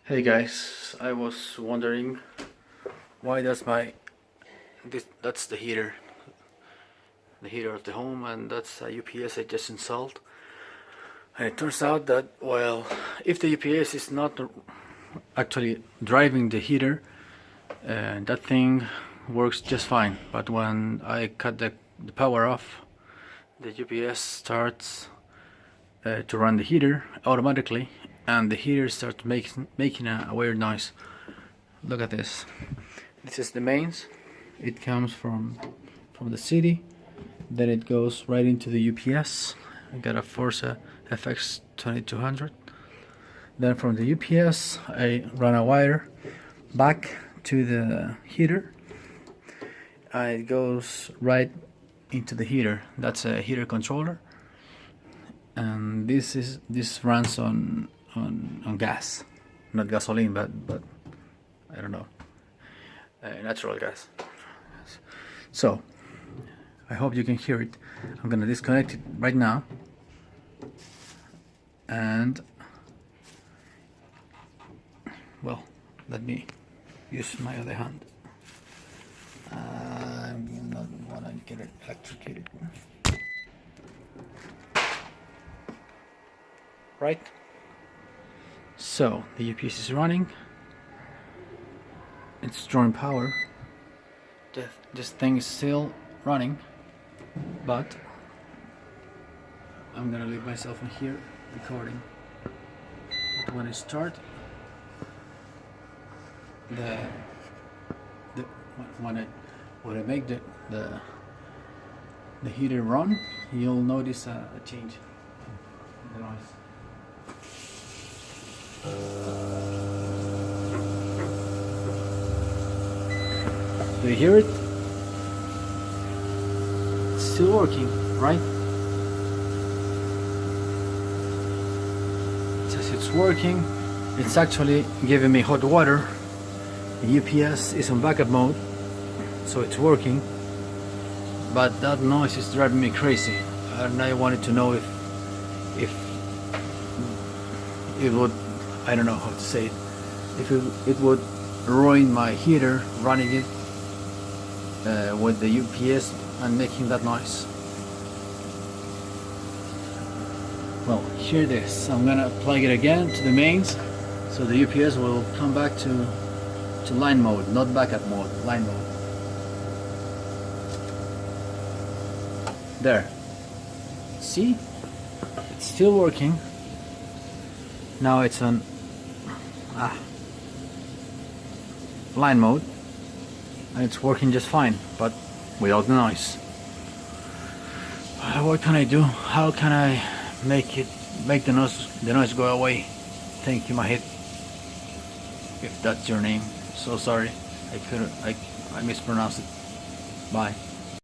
Hey guys, I was wondering why does that's the heater of the home, and that's a UPS I just installed. And it turns out that, well, if the UPS is not actually driving the heater, that thing works just fine. But when I cut the power off, the UPS starts to run the heater automatically, and the heater starts making a weird noise. Look at this. This is the mains. It comes from the city, then it goes right into the UPS. I got a Forza FX 2200. Then from the UPS I run a wire back to the heater. It goes right into the heater. That's a heater controller, and this runs on gas, not gasoline, but I don't know, natural gas. So I hope you can hear it. I'm gonna disconnect it right now, and well, let me use my other hand. I not want to get it electrocuted. Right? So the UPS is running. It's drawing power. This thing is still running, but I'm gonna leave myself in here recording. But when I start when I make the heater run, you'll notice a change in the noise. Do you hear it? It's still working, right? It says it's working. It's actually giving me hot water. The UPS is on backup mode, so it's working. But that noise is driving me crazy, and I wanted to know if it would, I don't know how to say it, if it would ruin my heater running it with the UPS and making that noise. Well, here it is. I'm gonna plug it again to the mains, so the UPS will come back to line mode, not backup mode, line mode. There. See? It's still working. Now it's on line mode, and it's working just fine, but without the noise. What can I do? How can I make the noise go away? Thank you, Mahit, if that's your name. So sorry, I mispronounced it. Bye.